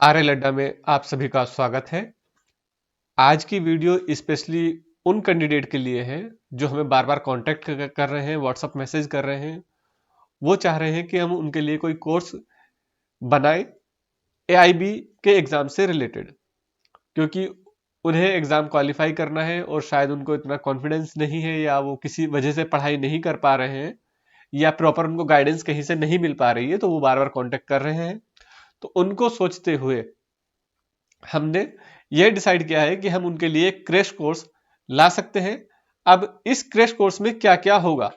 आर्य लड्डा में आप सभी का स्वागत है। आज की वीडियो स्पेशली उन कैंडिडेट के लिए है जो हमें बार बार कांटेक्ट कर रहे हैं, व्हाट्सएप मैसेज कर रहे हैं। वो चाह रहे हैं कि हम उनके लिए कोई कोर्स बनाएं एआईबी के एग्जाम से रिलेटेड, क्योंकि उन्हें एग्जाम क्वालिफाई करना है और शायद उनको इतना कॉन्फिडेंस नहीं है, या वो किसी वजह से पढ़ाई नहीं कर पा रहे हैं, या प्रॉपर उनको गाइडेंस कहीं से नहीं मिल पा रही है, तो वो बार बार कॉन्टेक्ट कर रहे हैं। तो उनको सोचते हुए हमने यह डिसाइड किया है कि हम उनके लिए क्रैश कोर्स ला सकते हैं। अब इस क्रैश कोर्स में क्या क्या होगा,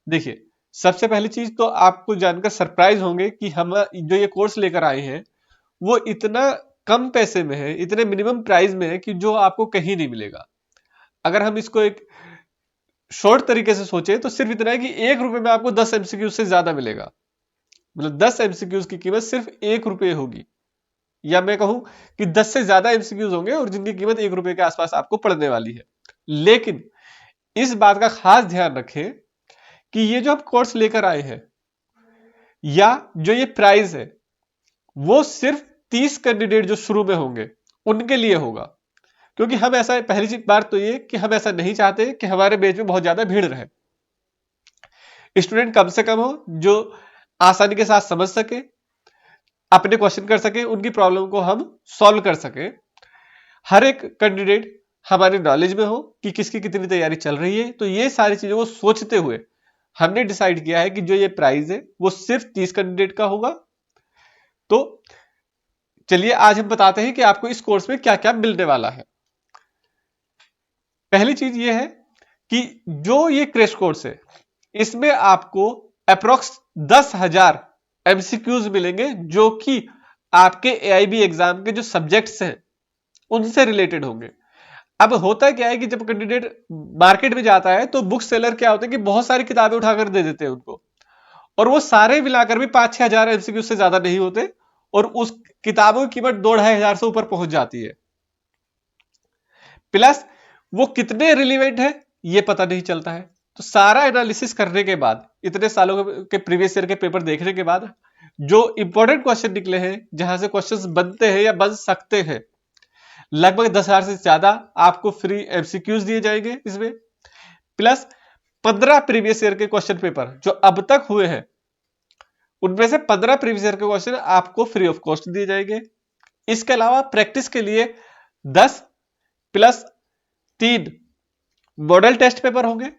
देखिए। सबसे पहली चीज तो आपको जानकर सरप्राइज होंगे कि हम जो ये कोर्स लेकर आए हैं वो इतना कम पैसे में है, इतने मिनिमम प्राइस में है कि जो आपको कहीं नहीं मिलेगा। अगर हम इसको एक शॉर्ट तरीके से सोचे तो सिर्फ इतना है कि 1 रुपए में आपको 10 एमसीक्यू से ज्यादा मिलेगा। मतलब 10 एमसीक्यूज की कीमत सिर्फ 1 रुपए होगी, या मैं कहूं कि 10 से ज्यादा एमसीक्यूज होंगे और जिनकी कीमत 1 रुपए के आसपास आपको पड़ने वाली है। लेकिन इस बात का खास ध्यान रखें कि ये जो हम कोर्स लेकर आए हैं या जो ये प्राइस है वो सिर्फ 30 कैंडिडेट जो शुरू में होंगे उनके लिए होगा। क्योंकि हम ऐसा, पहली बात तो ये कि हम ऐसा नहीं चाहते कि हमारे बैच में बहुत ज्यादा भीड़ रहे। स्टूडेंट कम से कम हो जो आसानी के साथ समझ सके, अपने क्वेश्चन कर सके, उनकी प्रॉब्लम को हम सॉल्व कर सके। हर एक कैंडिडेट हमारे नॉलेज में हो कि किसकी कितनी तैयारी चल रही है। तो ये सारी चीजों को सोचते हुए हमने डिसाइड किया है कि जो ये प्राइस है वो सिर्फ 30 कैंडिडेट का होगा। तो चलिए आज हम बताते हैं कि आपको इस कोर्स में क्या क्या मिलने वाला है। पहली चीज ये है कि जो ये क्रैश कोर्स है इसमें आपको अप्रोक्स 10,000 एमसीक्यूज मिलेंगे जो कि आपके एआईबी एग्जाम के जो सब्जेक्ट्स हैं उनसे रिलेटेड होंगे। अब होता क्या है कि जब कैंडिडेट मार्केट में जाता है तो बुक सेलर क्या होते हैं कि बहुत सारी किताबें उठाकर दे देते हैं उनको, और वो सारे मिलाकर भी 5-6 हजार एमसीक्यू से ज्यादा नहीं होते, और उस किताबों की कीमत 2-2.5 हजार से ऊपर पहुंच जाती है। प्लस वो कितने रिलीवेंट है ये पता नहीं चलता है। तो सारा एनालिसिस करने के बाद, इतने सालों के प्रीवियस ईयर के पेपर देखने के बाद जो इंपॉर्टेंट क्वेश्चन निकले हैं, जहां से क्वेश्चंस बनते हैं या बन सकते हैं, लगभग 10,000 से ज्यादा आपको फ्री एमसीक्यूज दिए जाएंगे इसमें। प्लस 15 प्रीवियस ईयर के क्वेश्चन पेपर जो अब तक हुए हैं उनमें से 15 प्रीवियस ईयर के क्वेश्चन आपको फ्री ऑफ कॉस्ट दिए जाएंगे। इसके अलावा प्रैक्टिस के लिए 10 प्लस 3 मॉडल टेस्ट पेपर होंगे।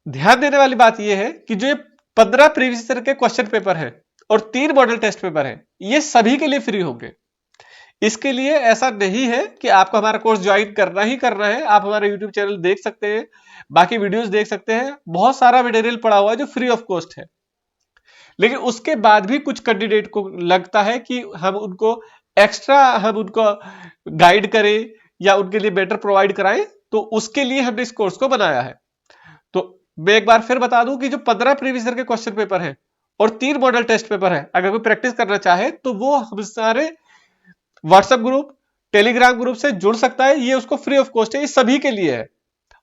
ध्यान देने वाली बात यह है कि जो ये 15 प्रीवियस ईयर के क्वेश्चन पेपर है और 3 मॉडल टेस्ट पेपर है, ये सभी के लिए फ्री होंगे। इसके लिए ऐसा नहीं है कि आपको हमारा कोर्स ज्वाइन करना ही करना है। आप हमारा यूट्यूब चैनल देख सकते हैं, बाकी वीडियोस देख सकते हैं, बहुत सारा मटेरियल पड़ा हुआ है जो फ्री ऑफ कॉस्ट है। लेकिन उसके बाद भी कुछ कैंडिडेट को लगता है कि हम उनको एक्स्ट्रा गाइड करें या उनके लिए बेटर प्रोवाइड कराएं, तो उसके लिए हमने इस कोर्स को बनाया है। तो मैं एक बार फिर बता दूं कि जो 15 प्रीवियस ईयर के क्वेश्चन पेपर है और 3 मॉडल टेस्ट पेपर है, अगर कोई प्रैक्टिस करना चाहे तो वो हम सारे व्हाट्सएप ग्रुप, टेलीग्राम ग्रुप से जुड़ सकता है। ये उसको फ्री ऑफ कॉस्ट है, ये सभी के लिए है।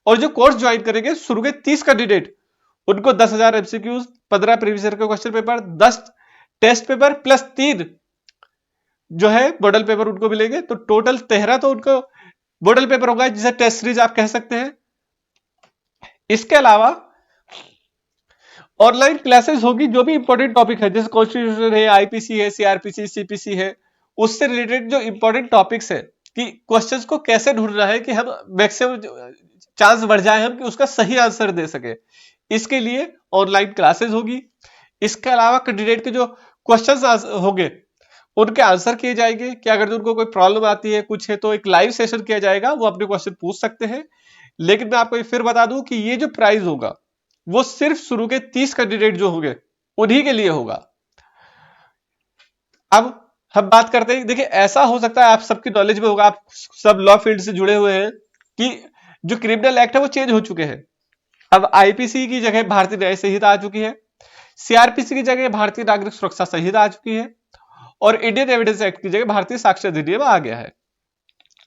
और जो कोर्स ज्वाइन करेंगे शुरू के 30 कैंडिडेट, उनको 10,000 एमसीक्यूज, 15 प्रीवियस ईयर के question paper, 10 test paper plus 3 जो है मॉडल पेपर उनको मिलेंगे। तो टोटल 13 तो उनको मॉडल पेपर होगा, जिसे टेस्ट सीरीज आप कह सकते हैं। इसके अलावा ऑनलाइन क्लासेस होगी, जो भी इंपॉर्टेंट टॉपिक है, जैसे कॉन्स्टिट्यूशन है, आईपीसी है, सीआरपीसी, सीपीसी है, उससे रिलेटेड जो इंपॉर्टेंट टॉपिक्स है कि क्वेश्चंस को कैसे ढूंढना है कि हम मैक्सिमम चांस बढ़ जाए हम कि उसका सही आंसर दे सके, इसके लिए ऑनलाइन क्लासेस होगी। इसके अलावा कैंडिडेट के जो क्वेश्चंस होंगे उनके आंसर किए जाएंगे कि अगर उनको कोई प्रॉब्लम आती है, कुछ है, तो एक लाइव सेशन किया जाएगा, वो अपने क्वेश्चन पूछ सकते हैं। लेकिन मैं आपको फिर बता दूं कि ये जो प्राइस होगा वो सिर्फ शुरू के 30 कैंडिडेट जो होंगे उन्हीं के लिए होगा। अब हम बात करते हैं, देखिए ऐसा हो सकता है आप सबकी नॉलेज में होगा, आप सब लॉ फील्ड से जुड़े हुए हैं, कि जो क्रिमिनल एक्ट है वो चेंज हो चुके हैं। अब आईपीसी की जगह भारतीय न्याय संहिता आ चुकी है, सीआरपीसी की जगह भारतीय नागरिक सुरक्षा संहिता आ चुकी है, और इंडियन एविडेंस एक्ट की जगह भारतीय साक्ष्य अधिनियम आ गया है।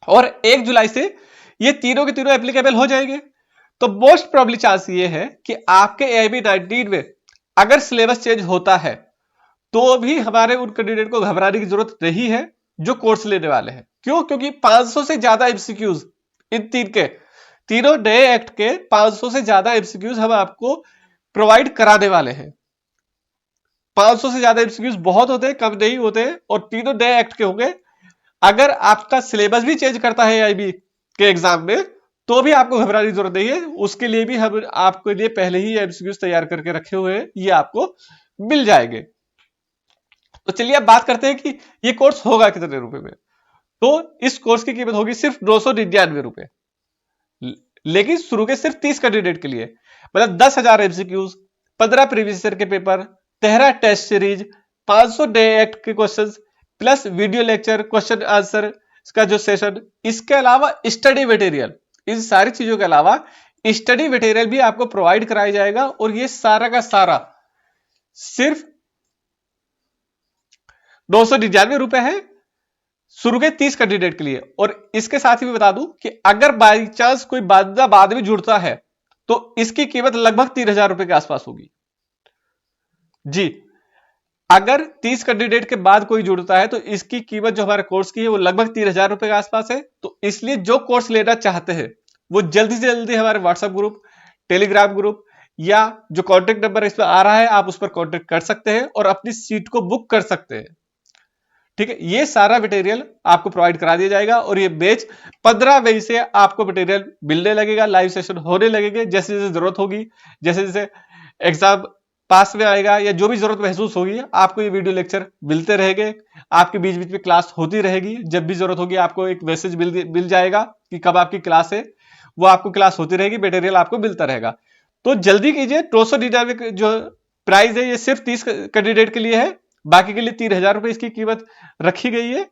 और 1 जुलाई से ये तीनों के तीनों एप्लीकेबल हो जाएंगे। तो मोस्ट प्रोबेबली चांस ये है कि आपके एआईबी 19 में अगर सिलेबस चेंज होता है तो भी हमारे उन कैंडिडेट को घबराने की जरूरत नहीं है जो कोर्स लेने वाले हैं। क्यों? क्योंकि 500 से ज्यादा एमसीक्यूज इन तीनों नए एक्ट के 500 से ज्यादा एमसीक्यूज हम आपको प्रोवाइड कराने वाले हैं। 500 से ज्यादा एमसीक्यूज बहुत होते हैं, कम नहीं होते, और तीनों नए एक्ट के होंगे। अगर आपका सिलेबस भी चेंज करता है आईबी के एग्जाम में तो भी आपको घबराने की जरूरत नहीं है। उसके लिए भी हम आपके लिए पहले ही एमसीक्यूज तैयार करके रखे हुए हैं, ये आपको मिल जाएंगे। तो चलिए अब बात करते हैं कि ये कोर्स होगा कितने रुपए में। तो इस कोर्स की कीमत होगी सिर्फ 999 रुपए, लेकिन शुरू के सिर्फ 30 कैंडिडेट के लिए। मतलब 10,000 एमसीक्यूज, 15 प्रीवियस ईयर के पेपर, 13 टेस्ट सीरीज, 500 नए एक्ट के questions, plus video lecture, question answer का जो सेशन, इसके अलावा स्टडी मटेरियल, इन सारी चीजों के अलावा स्टडी मटेरियल भी आपको प्रोवाइड कराया जाएगा। और ये सारा का सारा सिर्फ 999 रुपए है शुरू के 30 कैंडिडेट के लिए। और इसके साथ ही मैं बता दूं कि अगर बाई चांस कोई बंदा बाद में जुड़ता है तो इसकी कीमत लगभग 3,000 रुपए के आसपास होगी। जी, अगर 30 कैंडिडेट के बाद कोई जुड़ता है तो इसकी कीमत जो हमारे कोर्स की है वो लगभग 3,000 रुपए के आसपास है। तो इसलिए जो कोर्स लेना चाहते हैं वो जल्दी से जल्दी हमारे व्हाट्सएप ग्रुप, टेलीग्राम ग्रुप या जो कॉन्टेक्ट नंबर इसमें आ रहा है आप उस पर कॉन्टेक्ट कर सकते हैं और अपनी सीट को बुक कर सकते हैं। ठीक है, ये सारा मटेरियल आपको प्रोवाइड करा दिया जाएगा। और ये बैच 15 मई से आपको मटेरियल मिलने लगेगा, लाइव सेशन होने लगेंगे। जैसे जैसे जरूरत होगी, जैसे जैसे एग्जाम पास में आएगा या जो भी जरूरत महसूस होगी, आपको ये वीडियो लेक्चर मिलते रहेंगे। आपके बीच बीच में क्लास होती रहेगी। जब भी जरूरत होगी आपको एक मैसेज मिल जाएगा कि कब आपकी क्लास है, वो आपको क्लास होती रहेगी, मटेरियल आपको मिलता रहेगा। तो जल्दी कीजिए। 299 जो प्राइस है ये सिर्फ 30 कैंडिडेट के लिए है, बाकी के लिए 3,000 रुपए इसकी कीमत रखी गई है।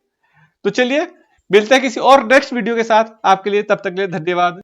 तो चलिए मिलते हैं किसी और नेक्स्ट वीडियो के साथ। आपके लिए तब तक के लिए धन्यवाद।